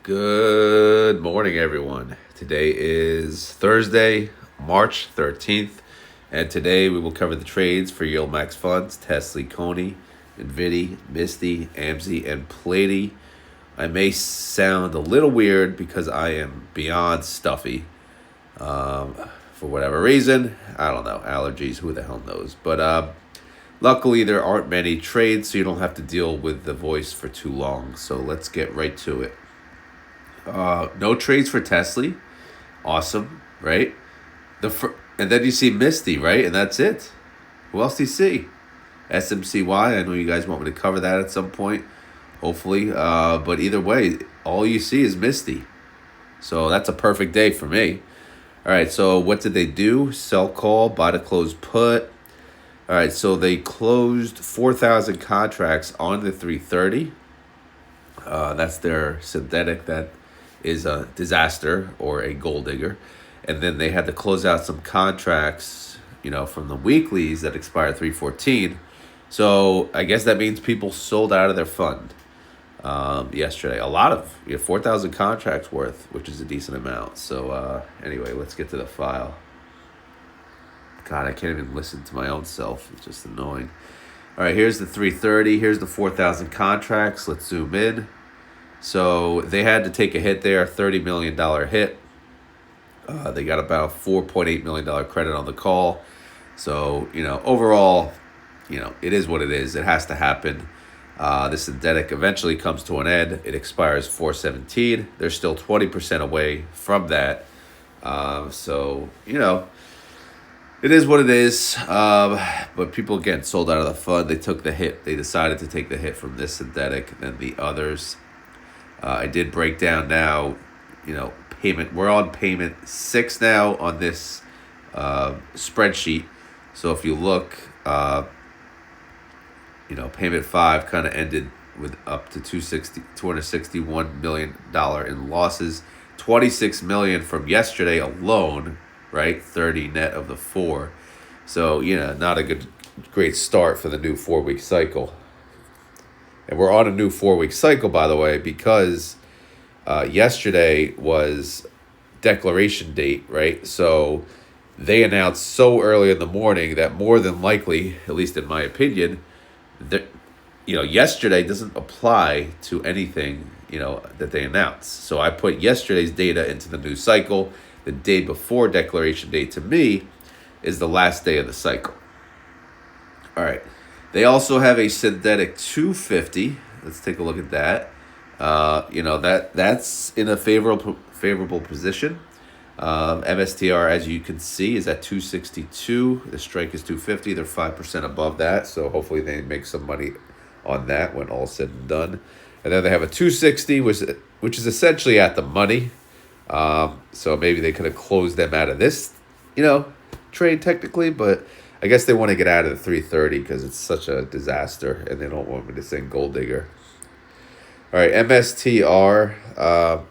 Good morning, everyone. Today is Thursday, March 13th, and today we will cover the trades for YieldMax funds, Tesley, CONY, NVDY, Misty, AMZY, and PLTY. I may sound a little weird because I am beyond stuffy. For whatever reason, I don't know, allergies, who the hell knows. But luckily there aren't many trades, so you don't have to deal with the voice for too long. So let's get right to it. No trades for Tesley. Awesome, right? And then you see Misty, right? And that's it. Who else do you see? SMCY. I know you guys want me to cover that at some point, hopefully. But either way, all you see is Misty. So that's a perfect day for me. All right, so what did they do? Sell call, buy to close put. All right, so they closed 4,000 contracts on the 330. That's their synthetic that is a disaster or a gold digger. And then they had to close out some contracts, from the weeklies that expired 314. So I guess that means people sold out of their fund yesterday. A lot of 4,000 contracts worth, which is a decent amount. So anyway, let's get to the file. God, I can't even listen to my own self. It's just annoying. All right, here's the 330. Here's the 4,000 contracts. Let's zoom in. So they had to take a hit there, $30 million hit. They got about $4.8 million credit on the call. So, overall, it is what it is. It has to happen. The synthetic eventually comes to an end. It expires 4/17. They're still 20% away from that. So, it is what it is. But people, again, sold out of the fund. They took the hit. They decided to take the hit from this synthetic than the others. I did break down now, payment. We're on payment 6 now on this spreadsheet. So if you look, payment 5 kind of ended with up to $261 million in losses, 26 million from yesterday alone, right? 30 net of the 4. So, not a great start for the new 4-week cycle. And we're on a new 4-week cycle, by the way, because yesterday was declaration date, right? So they announced so early in the morning that more than likely, at least in my opinion, that yesterday doesn't apply to anything that they announced. So I put yesterday's data into the new cycle. The day before declaration date to me is the last day of the cycle. All right. They also have a synthetic 250. Let's take a look at that. That's in a favorable position. MSTR, as you can see, is at 262. The strike is 250. They're 5% above that. So hopefully they make some money on that when all's said and done. And then they have a 260, which is essentially at the money. So maybe they could have closed them out of this, trade technically, but I guess they want to get out of the 330 because it's such a disaster and they don't want me to sing gold digger. All right, MSTR,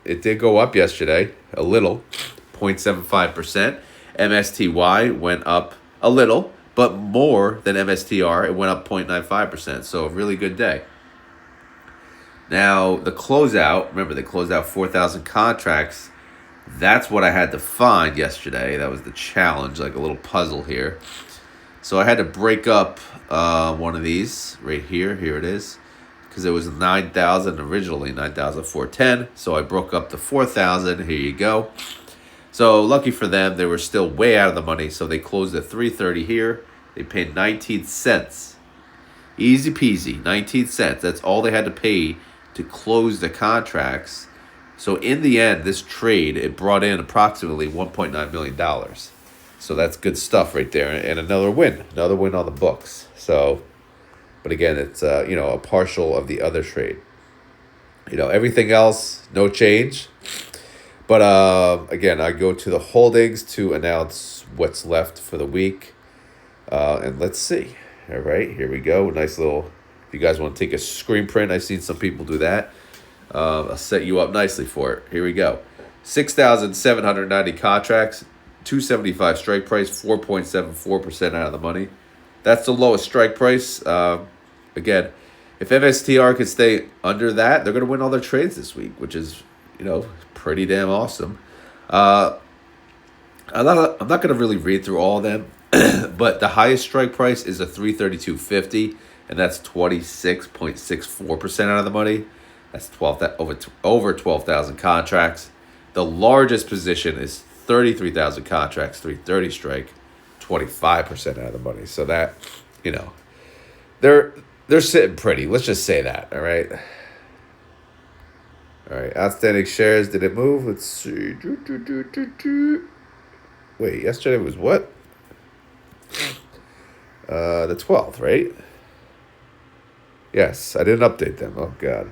it did go up yesterday a little, 0.75%. MSTY went up a little, but more than MSTR. It went up 0.95%, so a really good day. Now, the closeout, remember they closed out 4,000 contracts. That's what I had to find yesterday. That was the challenge, like a little puzzle here. So I had to break up one of these right here. Here it is. Because it was 9,000 originally, 9,410. So I broke up to 4,000. Here you go. So lucky for them, they were still way out of the money. So they closed at 330 here. They paid 19 cents. Easy peasy, 19 cents. That's all they had to pay to close the contracts. So in the end, this trade, it brought in approximately $1.9 million. So that's good stuff right there. And another win on the books. So, but again, it's, a partial of the other trade. Everything else, no change. But again, I go to the holdings to announce what's left for the week. And let's see. All right, here we go. Nice little, if you guys want to take a screen print, I've seen some people do that. I'll set you up nicely for it. Here we go. 6,790 contracts, 275 strike price, 4.74% out of the money. That's the lowest strike price. Again, if MSTR could stay under that, they're going to win all their trades this week, which is, pretty damn awesome. Uh, I'm not going to really read through all of them, but the highest strike price is a 332.50, and that's 26.64% out of the money. That's over 12,000 contracts. The largest position is 33,000 contracts, 330 strike, 25% out of the money. So that, you know, they're sitting pretty. Let's just say that. All right. All right. Outstanding shares. Did it move? Let's see. Wait, yesterday was what? The 12th, right? Yes, I didn't update them. Oh, God.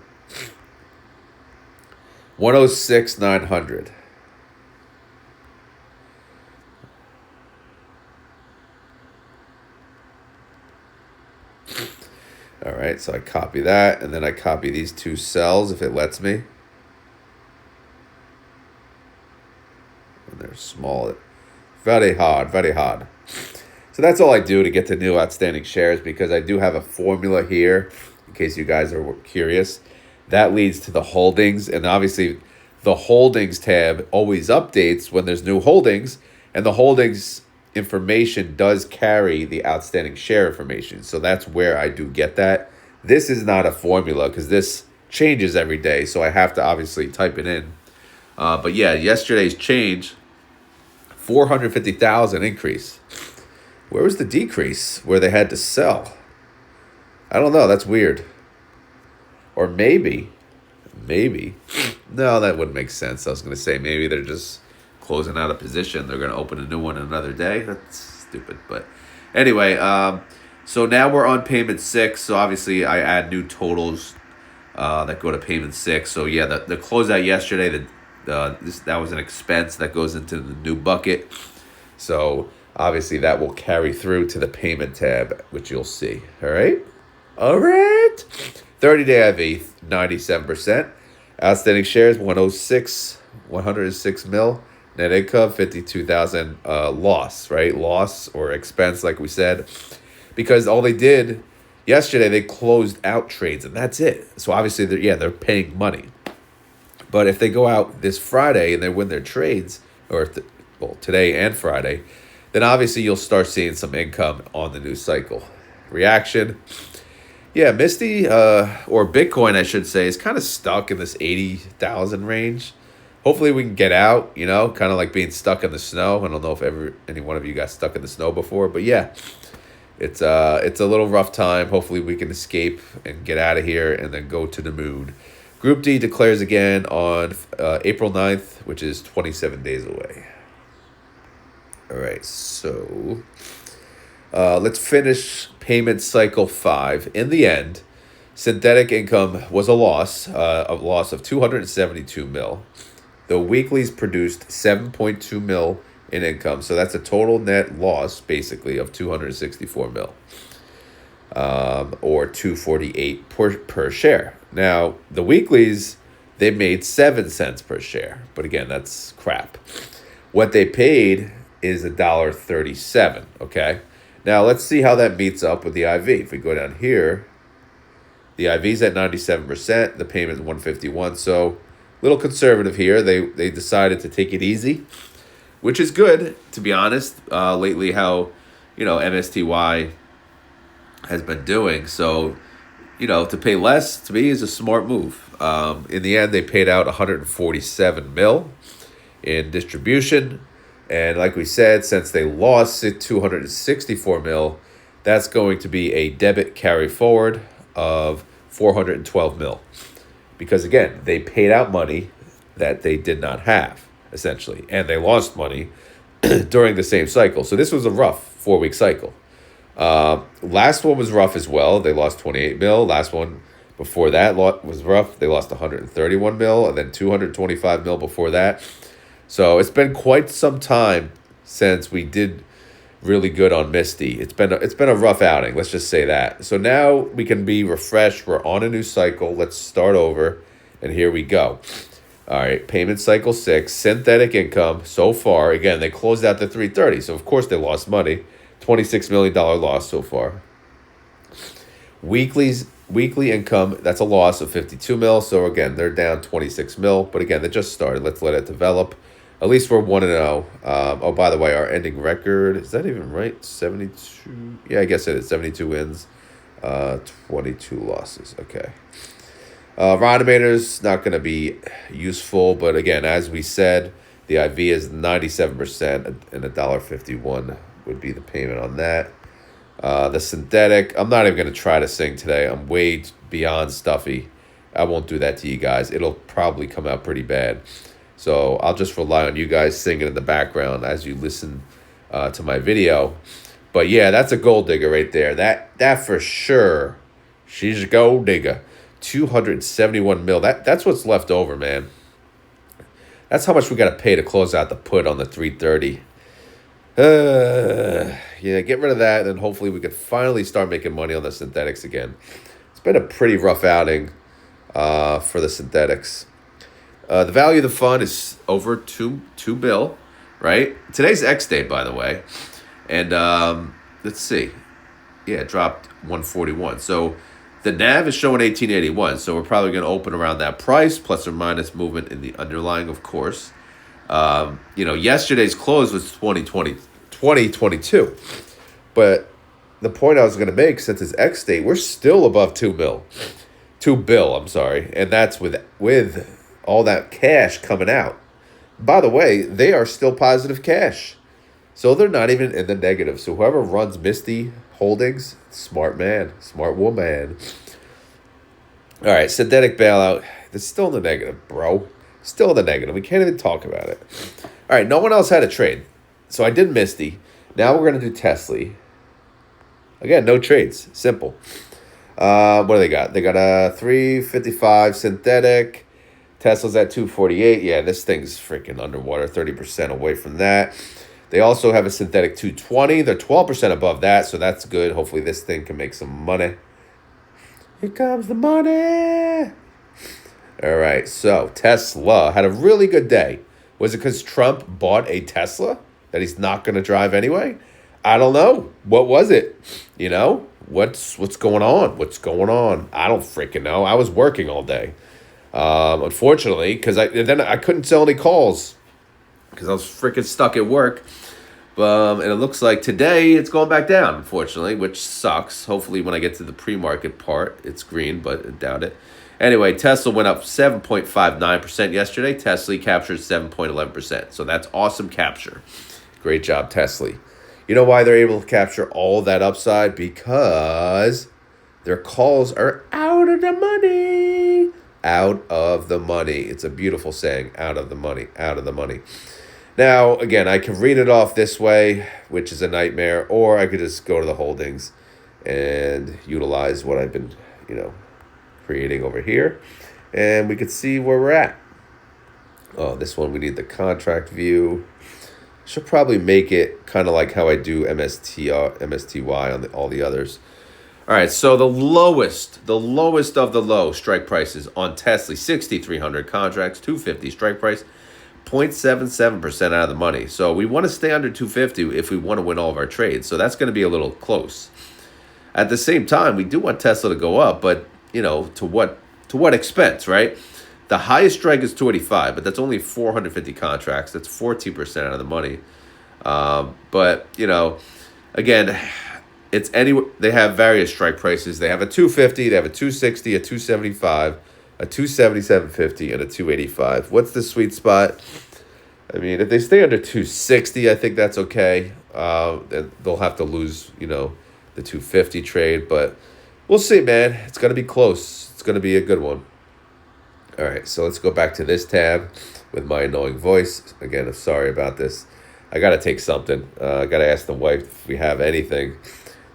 106,900. All right, so I copy that, and then I copy these two cells if it lets me. And they're small. Very hard, very hard. So that's all I do to get the new outstanding shares, because I do have a formula here, in case you guys are curious. That leads to the holdings, and obviously the holdings tab always updates when there's new holdings, and the holdings information does carry the outstanding share information. So that's where I do get that. This is not a formula because this changes every day, so I have to obviously type it in. But yeah, yesterday's change, 450,000 increase. Where was the decrease where they had to sell? I don't know. That's weird. Or maybe. No, that wouldn't make sense. I was going to say maybe they're just closing out a position. They're going to open a new one another day. That's stupid. But anyway, so now we're on payment 6. So obviously I add new totals that go to payment 6. So yeah, the closeout yesterday, that was an expense that goes into the new bucket. So obviously that will carry through to the payment tab, which you'll see. All right. 30-day IV, 97%. Outstanding shares, 106 mil. Net income, 52,000 loss, right? Loss or expense, like we said. Because all they did yesterday, they closed out trades, and that's it. So obviously, they're paying money. But if they go out this Friday and they win their trades, or today and Friday, then obviously you'll start seeing some income on the new cycle. Reaction. Yeah, Misty, or Bitcoin, I should say, is kind of stuck in this 80,000 range. Hopefully we can get out, kind of like being stuck in the snow. I don't know if any one of you got stuck in the snow before, but yeah, it's a little rough time. Hopefully we can escape and get out of here and then go to the moon. Group D declares again on April 9th, which is 27 days away. All right, so let's finish payment cycle 5. In the end, synthetic income was a loss of 272 mil. The weeklies produced 7.2 mil in income, so that's a total net loss, basically, of 264 mil, or 248 per share. Now, the weeklies, they made 7 cents per share, but again, that's crap. What they paid is $1.37, okay? Now, let's see how that meets up with the IV. If we go down here, the IV's at 97%, the payment is 151, so a little conservative here. They decided to take it easy, which is good, to be honest, lately how, MSTY has been doing. So, to pay less, to me, is a smart move. In the end, they paid out 147 mil in distribution. And like we said, since they lost it 264 mil, that's going to be a debit carry forward of 412 mil. Because again, they paid out money that they did not have, essentially. And they lost money during the same cycle. So this was a rough 4-week cycle. Last one was rough as well. They lost 28 mil. Last one before that was rough. They lost 131 mil, and then 225 mil before that. So it's been quite some time since we did really good on Misty. It's been a rough outing, let's just say that. So now we can be refreshed. We're on a new cycle. Let's start over, and here we go. All right, payment cycle 6, synthetic income so far. Again, they closed out the 330, so of course they lost money. $26 million loss so far. Weeklies weekly income, that's a loss of 52 mil. So again, they're down 26 mil. But again, they just started. Let's let it develop. At least we're 1-0. Oh, by the way, our ending record, is that even right? 72? Yeah, I guess it is. 72 wins, 22 losses. Okay. Rodimator's not going to be useful. But again, as we said, the IV is 97% and $1.51 would be the payment on that. The synthetic, I'm not even going to try to sing today. I'm way beyond stuffy. I won't do that to you guys. It'll probably come out pretty bad. So I'll just rely on you guys singing in the background as you listen to my video. But yeah, that's a gold digger right there. That for sure. She's a gold digger. 271 mil. That's what's left over, man. That's how much we got to pay to close out the put on the 330. Yeah, get rid of that, and then hopefully we could finally start making money on the synthetics again. It's been a pretty rough outing for the synthetics. The value of the fund is over two bill, right? Today's X day, by the way, and let's see, yeah, it dropped 141. So the NAV is showing 1881. So we're probably going to open around that price, plus or minus movement in the underlying, of course. Yesterday's close was 2022. But the point I was going to make, since it's X date, we're still above 2 bill, I'm sorry. And that's with all that cash coming out. By the way, they are still positive cash. So they're not even in the negative. So whoever runs Misty Holdings, smart man, smart woman. All right, synthetic bailout. It's still in the negative, bro. Still in the negative. We can't even talk about it. All right, no one else had a trade. So I did Misty. Now we're going to do Tesley. Again, no trades. Simple. What do they got? They got a 355 synthetic. Tesla's at 248. Yeah, this thing's freaking underwater. 30% away from that. They also have a synthetic 220. They're 12% above that, so that's good. Hopefully this thing can make some money. Here comes the money. All right, so Tesla had a really good day. Was it because Trump bought a Tesla that he's not going to drive anyway? I don't know. What was it? What's going on? What's going on? I don't freaking know. I was working all day. Unfortunately, because I couldn't sell any calls because I was freaking stuck at work. And it looks like today it's going back down, unfortunately, which sucks. Hopefully when I get to the pre-market part, it's green, but I doubt it. Anyway, Tesla went up 7.59% yesterday. Tesley captured 7.11%. So that's awesome capture. Great job, Tesley. You know why they're able to capture all that upside? Because their calls are out of the money. Out of the money. It's a beautiful saying. Out of the money. Out of the money. Now, again, I can read it off this way, which is a nightmare, or I could just go to the holdings and utilize what I've been, creating over here, and we could see where we're at. Oh, this one we need the contract view. Should probably make it kind of like how I do MSTY on all the others. All right, so the lowest of the low strike prices on Tesley, 6,300 contracts, 250 strike price, 0.77% out of the money. So we want to stay under 250 if we want to win all of our trades. So that's going to be a little close. At the same time, we do want Tesla to go up, but to what expense, right? The highest strike is 285, but that's only 450 contracts. That's 14% out of the money. But again, it's they have various strike prices. They have a 250, they have a 260, a 275, a 277.50, and a 285. What's the sweet spot? I mean, if they stay under 260, I think that's okay. They'll have to lose, the 250 trade, but we'll see, man. It's going to be close. It's going to be a good one. All right, so let's go back to this tab with my annoying voice. Again, I'm sorry about this. I got to take something. I got to ask the wife if we have anything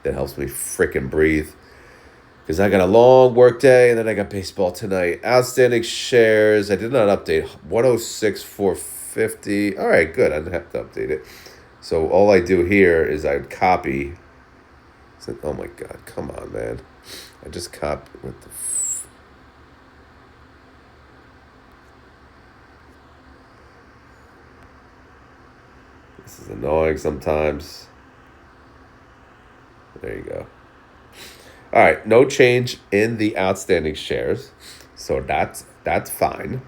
that helps me freaking breathe. Because I got a long work day, and then I got baseball tonight. Outstanding shares. I did not update. 106,450. All right, good. I didn't have to update it. So all I do here is I copy. Oh, my God. Come on, man. I just copy. What the This is annoying sometimes. There you go. All right, no change in the outstanding shares, so that's fine.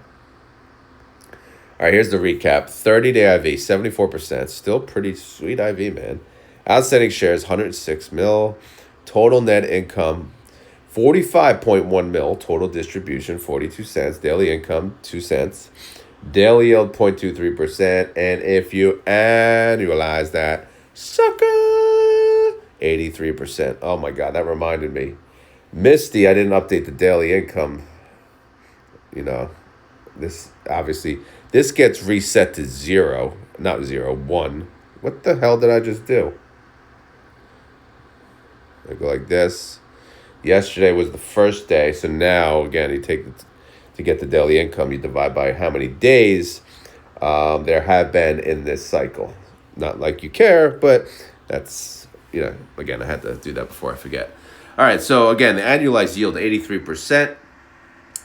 All right, here's the recap. 30-day IV, 74%. Still pretty sweet IV, man. Outstanding shares, 106 mil. Total net income, 45.1 mil. Total distribution, 42 cents. Daily income, 2 cents. Daily yield, 0.23%. And if you annualize that, sucker, 83%. Oh, my God, that reminded me. Misty, I didn't update the daily income. You know, this obviously, this gets reset to 0, not 0, 1. What the hell did I just do? I go like this. Yesterday was the first day, so now again, you take to get the daily income, you divide by how many days there have been in this cycle. Not like you care, but that's, again, I had to do that before I forget. All right, so again, the annualized yield, 83%,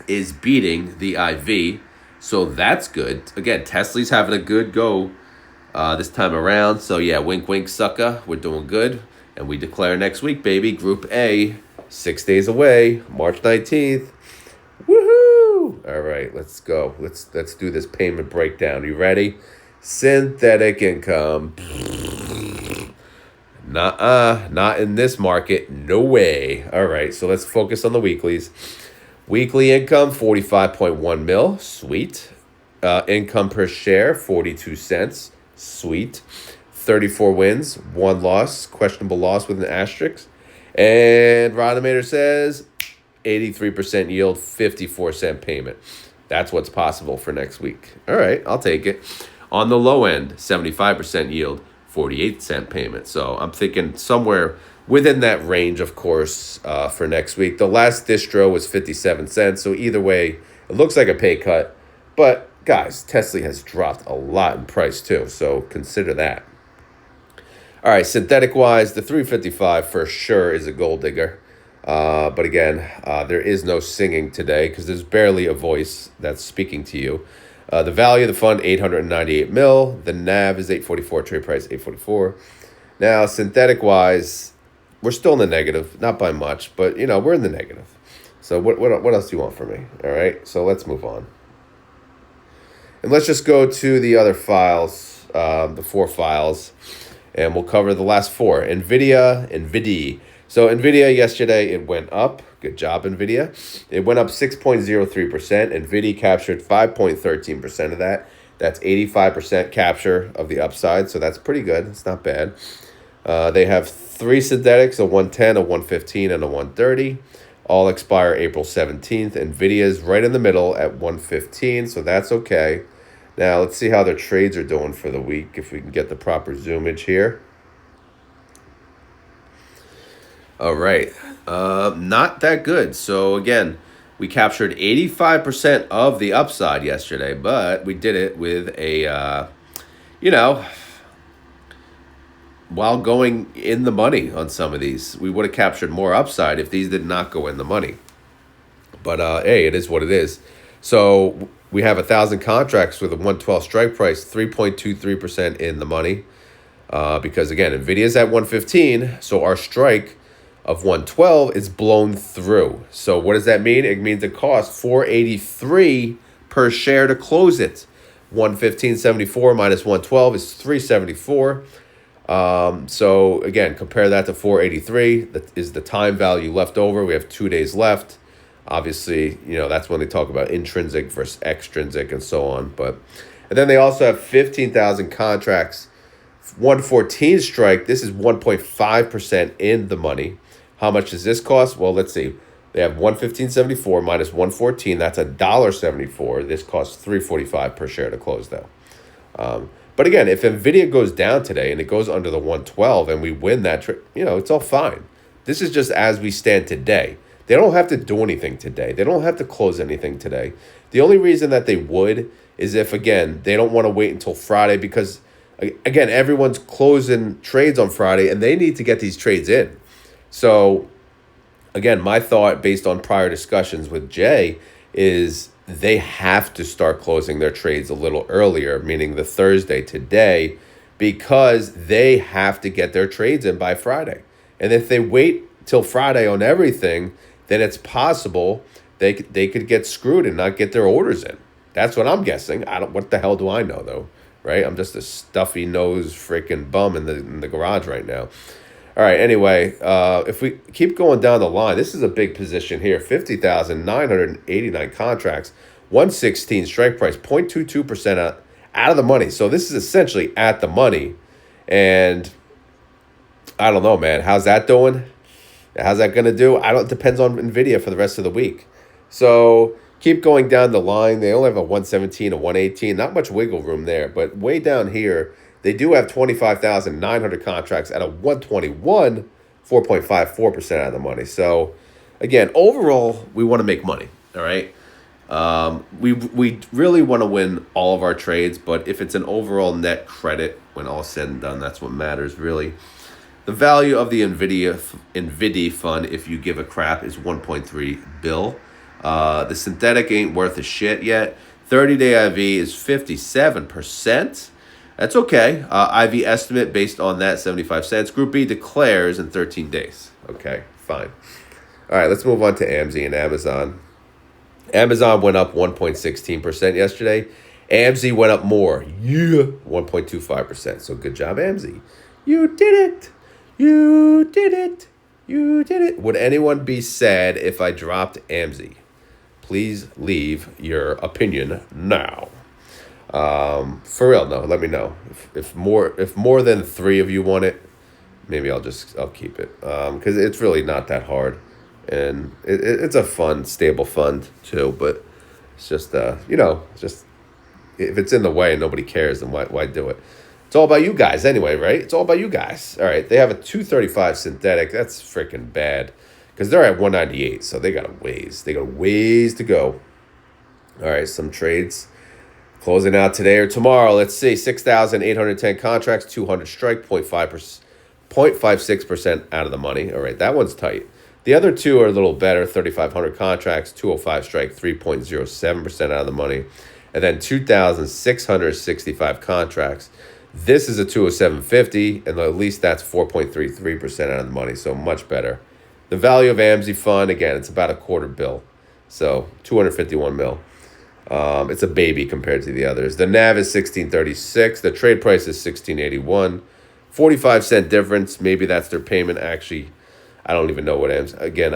is beating the IV, so that's good. Again, Tesley's having a good go this time around. So yeah, wink, wink, sucker. We're doing good, and we declare next week, baby. Group A, 6 days away, March 19th. Woohoo! All right, let's go. Let's do this payment breakdown. You ready? Synthetic income. Not in this market. No way. All right, so let's focus on the weeklies. Weekly income, 45.1 mil. Sweet. Income per share, 42 cents. Sweet. 34 wins, 1 loss. Questionable loss with an asterisk. And Rodemator says 83% yield, 54-cent payment. That's what's possible for next week. All right, I'll take it. On the low end, 75% yield, 48-cent payment. So I'm thinking somewhere within that range, of course, for next week. The last distro was 57 cents. So either way, it looks like a pay cut. But guys, Tesley has dropped a lot in price too. So consider that. All right, synthetic-wise, the 355 for sure is a gold digger. But again, there is no singing today because there's barely a voice that's speaking to you. The value of the fund, 898 mil. The NAV is 844, trade price 844. Now, synthetic-wise, we're still in the negative, not by much, but, we're in the negative. So what else do you want from me? All right, so let's move on. And let's just go to the other files, the 4 files, and we'll cover the last 4. NVDY. So NVIDIA yesterday, it went up. Good job, NVIDIA. It went up 6.03%. NVIDIA captured 5.13% of that. That's 85% capture of the upside, so that's pretty good. It's not bad. They have 3 synthetics, a 110, a 115, and a 130. All expire April 17th. NVIDIA is right in the middle at 115, so that's okay. Now, let's see how their trades are doing for the week, if we can get the proper zoomage here. All right, not that good. So again, we captured 85% of the upside yesterday, but we did it with a, while going in the money on some of these. We would have captured more upside if these did not go in the money. But, hey, it is what it is. So we have 1,000 contracts with a 112 strike price, 3.23% in the money. Because, again, NVIDIA's at 115, so our strike of 112 is blown through. So what does that mean? It means it costs $483 per share to close it. 115.74 minus 112 is 374. So again, compare that to 483. That is the time value left over. We have 2 days left. Obviously, that's when they talk about intrinsic versus extrinsic and so on. And then they also have 15,000 contracts. 114 strike. This is 1.5% in the money. How much does this cost? Well, let's see. They have 115.74 minus 114. That's $1.74. This costs $3.45 per share to close, though. But again, if NVIDIA goes down today and it goes under the 112 and we win that, it's all fine. This is just as we stand today. They don't have to do anything today. They don't have to close anything today. The only reason that they would is if, again, they don't want to wait until Friday because, again, everyone's closing trades on Friday and they need to get these trades in. So, again, my thought based on prior discussions with Jay is they have to start closing their trades a little earlier, meaning the Thursday today, because they have to get their trades in by Friday. And if they wait till Friday on everything, then it's possible they could get screwed and not get their orders in. That's what I'm guessing. What the hell do I know though, right? I'm just a stuffy nose freaking bum in the garage right now. All right, anyway, if we keep going down the line, this is a big position here. 50,989 contracts, 116 strike price, 0.22% out of the money. So this is essentially at the money. And I don't know, man. How's that doing? How's that going to do? It depends on Nvidia for the rest of the week. So keep going down the line. They only have a 117, a 118. Not much wiggle room there. But way down here, they do have 25,900 contracts at a 121, 4.54% out of the money. So, again, overall, we want to make money, all right? We really want to win all of our trades, but if it's an overall net credit, when all is said and done, that's what matters, really. The value of the NVDY fund, if you give a crap, is 1.3 bill. The synthetic ain't worth a shit yet. 30-day IV is 57%. That's okay. IV estimate based on that, 75 cents. Group B declares in 13 days. Okay, fine. All right, let's move on to AMZY and Amazon. Amazon went up 1.16% yesterday. AMZY went up more. 1.25%. So good job, AMZY. You did it. You did it. You did it. Would anyone be sad if I dropped AMZY? Please leave your opinion now. For real, no. Let me know if more than 3 of you want it. Maybe I'll keep it because it's really not that hard, and it's a fun, stable fund too. But it's just just if it's in the way and nobody cares, then why do it? It's all about you guys anyway, right? It's all about you guys. All right, they have a 235 synthetic. That's freaking bad because they're at 198, so they got a ways. They got ways to go. All right, some trades. Closing out today or tomorrow, let's see, 6,810 contracts, 200 strike, 0.56% out of the money. All right, that one's tight. The other two are a little better, 3,500 contracts, 205 strike, 3.07% out of the money. And then 2,665 contracts. This is a 207.50, and at least that's 4.33% out of the money, so much better. The value of AMZY fund, again, it's about a quarter bill, so 251 mil. It's a baby compared to the others. The NAV is 1636. The trade price is 1681. 45-cent difference. Maybe that's their payment. Actually, I don't even know what AMZY. Again,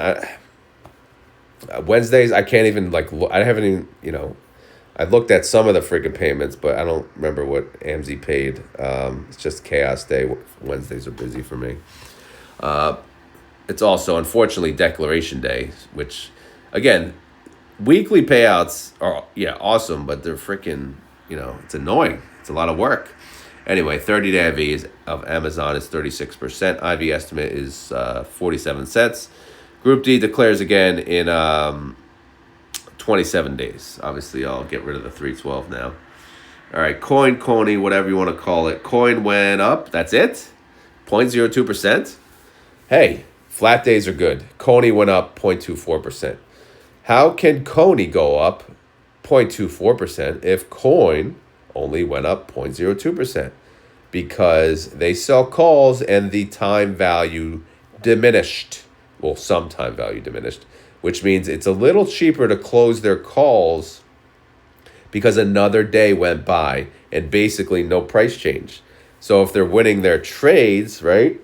Wednesdays, I can't even, I haven't even, I looked at some of the freaking payments, but I don't remember what AMZY paid. It's just chaos day. Wednesdays are busy for me. It's also, unfortunately, declaration day, which, again, weekly payouts are, awesome, but they're freaking, it's annoying. It's a lot of work. Anyway, 30-day IV of Amazon is 36%. IV estimate is 47 cents. Group D declares again in 27 days. Obviously, I'll get rid of the 312 now. All right, CONY, whatever you want to call it. Coin went up. That's it? 0.02%. Hey, flat days are good. CONY went up 0.24%. How can CONY go up 0.24% if coin only went up 0.02%? Because they sell calls and the time value diminished. Well, some time value diminished, which means it's a little cheaper to close their calls because another day went by and basically no price change. So if they're winning their trades, right,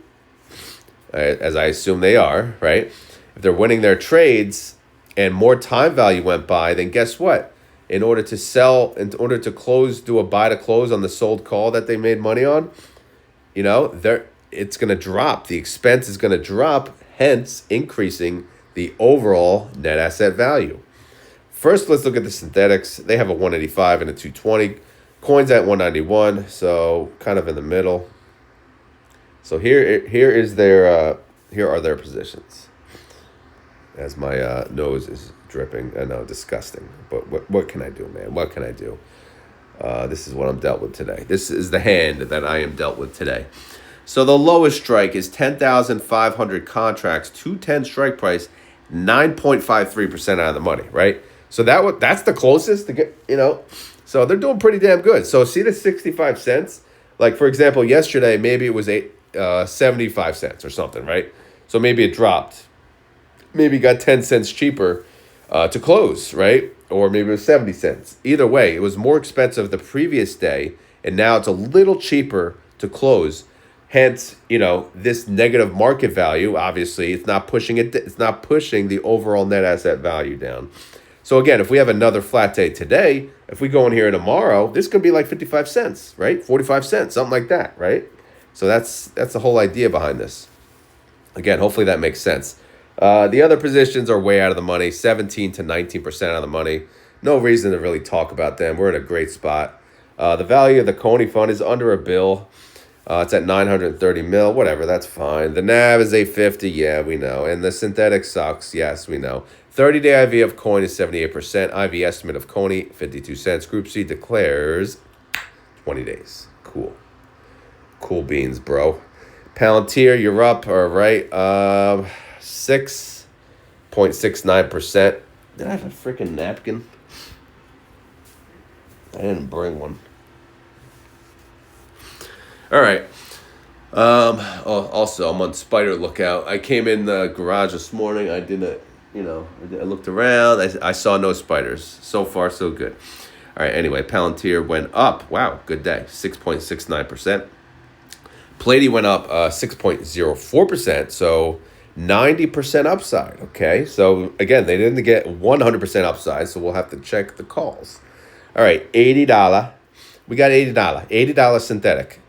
as I assume they are, right, if they're winning their trades and more time value went by, then guess what? In order to close, do a buy to close on the sold call that they made money on, it's going to drop. The expense is going to drop, hence increasing the overall net asset value. First, let's look at the synthetics. They have a 185 and a 220. Coin's at 191, so kind of in the middle. So here are their positions. As my nose is dripping. I know, disgusting. But what can I do, man? What can I do? This is what I'm dealt with today. This is the hand that I am dealt with today. So the lowest strike is 10,500 contracts, 210 strike price, 9.53% out of the money, right? So that's the closest to get, So they're doing pretty damn good. So see the 65 cents? Like, for example, yesterday, maybe it was 75 cents or something, right? So maybe it dropped. Maybe got 10 cents cheaper to close, right? Or maybe it was 70 cents. Either way, it was more expensive the previous day, and now it's a little cheaper to close. Hence, this negative market value, obviously, it's not pushing it. It's not pushing the overall net asset value down. So again, if we have another flat day today, if we go in here tomorrow, this could be like 55 cents, right? 45 cents, something like that, right? So that's the whole idea behind this. Again, hopefully that makes sense. The other positions are way out of the money, 17 to 19% out of the money. No reason to really talk about them. We're in a great spot. The value of the CONY fund is under a bill. It's at 930 mil, whatever, that's fine. The NAV is 850, yeah, we know. And the synthetic sucks, yes, we know. 30-day IV of coin is 78%. IV estimate of CONY, 52 cents. Group C declares 20 days. Cool. Cool beans, bro. Palantir, you're up, all right. 6.69%. Did I have a freaking napkin? I didn't bring one. All right. Also, I'm on spider lookout. I came in the garage this morning. I didn't, I looked around. I saw no spiders. So far, so good. All right. Anyway, Palantir went up. Wow, good day. 6.69%. PLTY went up 6.04%. So 90% upside. Okay. So again, they didn't get 100% upside. So we'll have to check the calls. All right. $80. We got $80. $80 synthetic.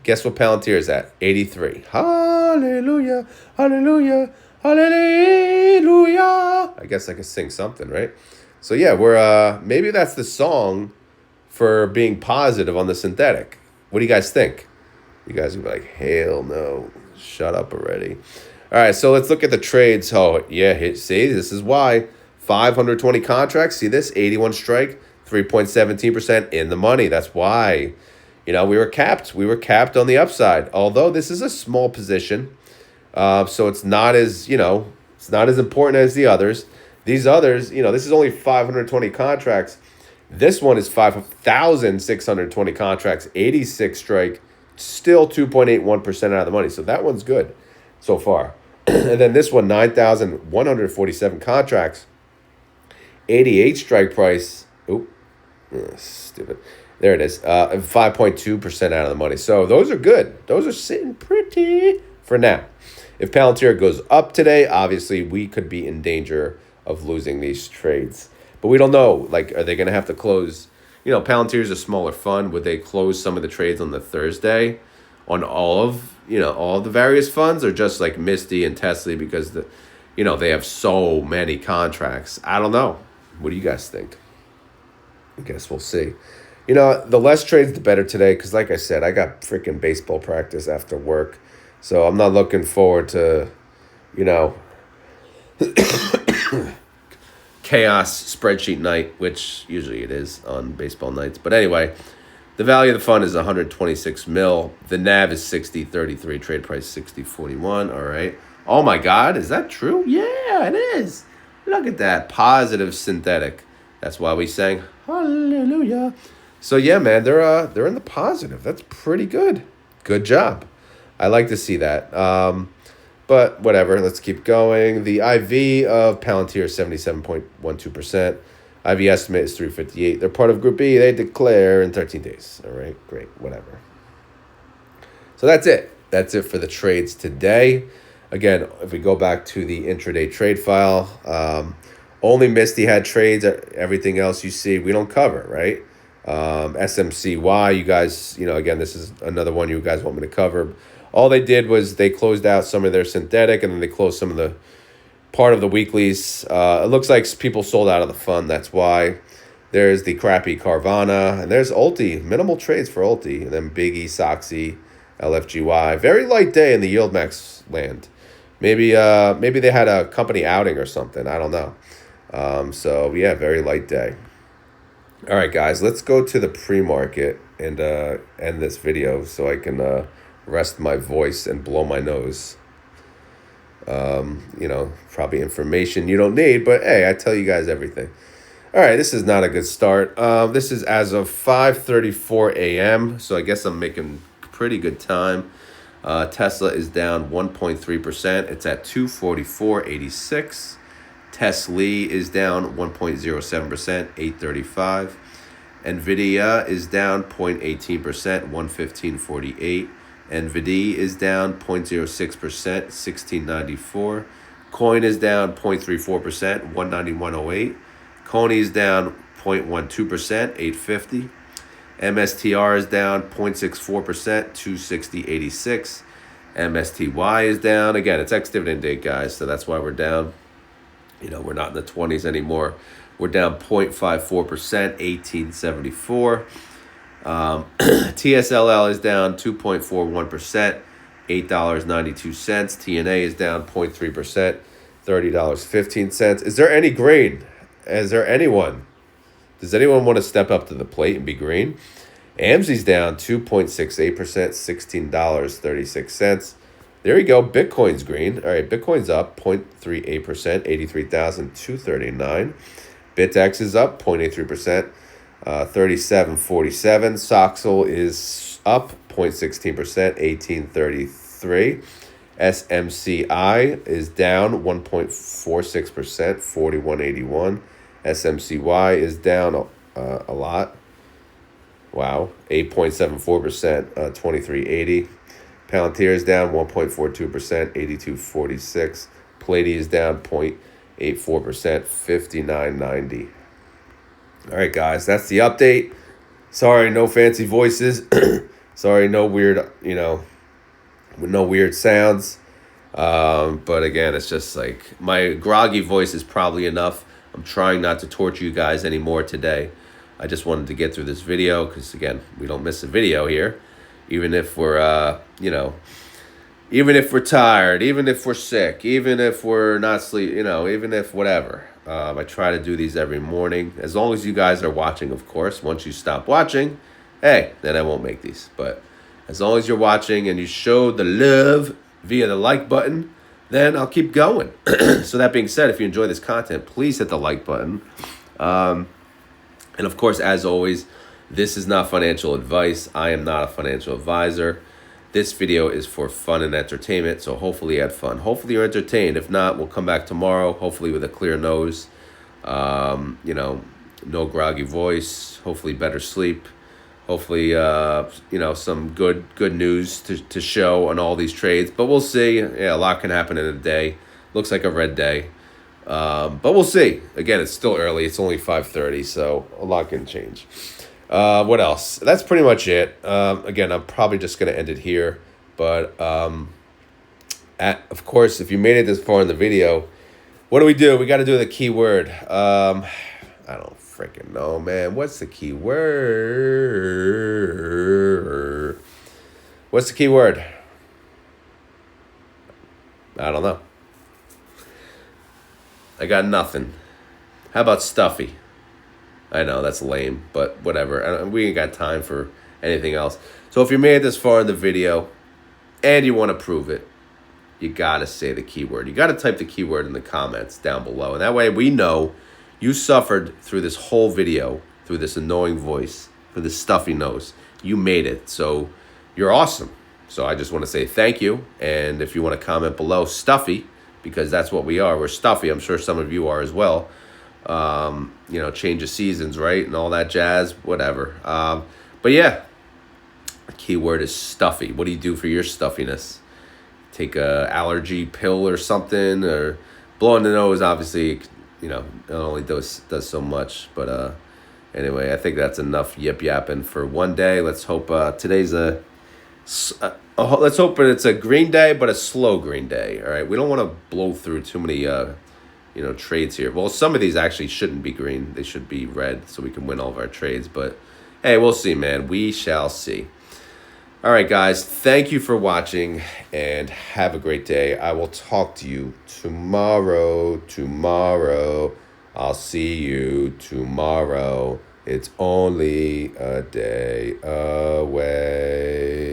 Guess what Palantir is at? 83. Hallelujah, hallelujah, hallelujah. I guess I could sing something, right? So yeah, we're maybe that's the song for being positive on the synthetic. What do you guys think? You guys would be like, hell no, shut up already. All right, so let's look at the trades. Oh yeah, see, this is why 520 contracts. See this 81 strike, 3.17% in the money. That's why. We were capped. We were capped on the upside. Although this is a small position, so it's not as it's not as important as the others. These others, this is only 520 contracts. This one is 5,620 contracts, 86 strike, still 2.81% out of the money. So that one's good so far. And then this one, 9,147 contracts, 88 strike price. Oop, stupid. There it is, 5.2% out of the money. So those are good. Those are sitting pretty for now. If Palantir goes up today, obviously we could be in danger of losing these trades. But we don't know. Like, are they going to have to close? Palantir is a smaller fund. Would they close some of the trades on the Thursday on all of the various funds, or just like Misty and Tesley because they have so many contracts? I don't know. What do you guys think? I guess we'll see. The less trades, the better today, because like I said, I got freaking baseball practice after work. So I'm not looking forward to, chaos spreadsheet night, which usually it is on baseball nights. But anyway, the value of the fund is 126 mil. The NAV is 60.33, trade price 60.41. All right. Oh my God, is that true? Yeah, it is. Look at that. Positive synthetic. That's why we sang hallelujah. So yeah, man, they're in the positive. That's pretty good. Good job. I like to see that. But whatever. Let's keep going. The IV of Palantir is 77.12%. IV estimate is 358. They're part of Group B. They declare in 13 days. All right, great. Whatever. So that's it. That's it for the trades today. Again, if we go back to the intraday trade file, only Misty had trades. Everything else you see, we don't cover, right? SMCY, you guys, again, this is another one you guys want me to cover. All they did was they closed out some of their synthetic, and then they closed some of the part of the weeklies. It looks like people sold out of the fund. That's why. There's the crappy Carvana, and there's Ulti. Minimal trades for Ulti. And then Biggie, Soxy, LFGY. Very light day in the YieldMax land. Maybe they had a company outing or something. I don't know. So, yeah, very light day. All right, guys, let's go to the pre-market and end this video so I can rest my voice and blow my nose. Probably information you don't need, but hey, I tell you guys everything. All right, this is not a good start. This is as of 5:34 a.m., so I guess I'm making pretty good time. Tesla is down 1.3%. It's at 244.86. TSLY is down 1.07%, 835. Nvidia is down 0.18%, 115.48. NVDY is down 0.06%, 1694. Coin is down 0.34%, 191.08. CONY is down 0.12%, 850. MSTR is down 0.64%, 260.86. MSTY is down. Again, it's ex-dividend date, guys, so that's why we're down. We're not in the 20s anymore. We're down 0.54%, 1874. TSLY is down 2.41%, $8.92. TNA is down 0.3%, $30.15. Is there any green? Is there anyone? Does anyone want to step up to the plate and be green? AMZY's down 2.68%, $16.36. There you go. Bitcoin's green. All right, Bitcoin's up 0.38%, 83,239. BitX is up 0.83%, 37.47. Soxel is up 0.16%, 18.33. SMCI is down 1.46%, 41.81. SMCY is down a lot. Wow, 8.74%, 23.80. Palantir is down 1.42%, 82.46. PLTY is down 0.84%, 59.90. All right, guys, that's the update. Sorry, no fancy voices. Sorry, no weird, with no weird sounds. But again, it's just like my groggy voice is probably enough. I'm trying not to torture you guys anymore today. I just wanted to get through this video because, again, we don't miss a video here. Even if we're, even if we're tired, even if we're sick, even if we're not sleep, even if whatever. I try to do these every morning. As long as you guys are watching, of course. Once you stop watching, hey, then I won't make these. But as long as you're watching and you show the love via the like button, then I'll keep going. So that being said, if you enjoy this content, please hit the like button. And of course, as always, this is not financial advice. I am not a financial advisor. This video is for fun and entertainment, so hopefully you had fun. Hopefully you're entertained. If not, we'll come back tomorrow, hopefully with a clear nose, no groggy voice, hopefully better sleep, hopefully, some good news to show on all these trades. But we'll see. Yeah, a lot can happen in a day. Looks like a red day. But we'll see. Again, it's still early. It's only 5:30, so a lot can change. What else? That's pretty much it. Again, I'm probably just going to end it here. But, of course, if you made it this far in the video, what do? We got to do the keyword. I don't freaking know, man. What's the keyword? What's the keyword? I don't know. I got nothing. How about stuffy? I know that's lame, but whatever. We ain't got time for anything else. So if you made it this far in the video and you want to prove it, you got to say the keyword. You got to type the keyword in the comments down below. And that way we know you suffered through this whole video, through this annoying voice, through this stuffy nose. You made it. So you're awesome. So I just want to say thank you. And if you want to comment below, stuffy, because that's what we are. We're stuffy. I'm sure some of you are as well. Change of seasons, right? And all that jazz, whatever. But yeah, the keyword is stuffy. What do you do for your stuffiness? Take a allergy pill or something, or blowing the nose, obviously, it only does so much. But anyway, I think that's enough yip-yapping for one day. Let's hope today's let's hope it's a green day, but a slow green day. All right, we don't want to blow through too many trades here. Well, some of these actually shouldn't be green. They should be red so we can win all of our trades. But hey, we'll see, man. We shall see. All right, guys. Thank you for watching and have a great day. I will talk to you tomorrow. I'll see you tomorrow. It's only a day away.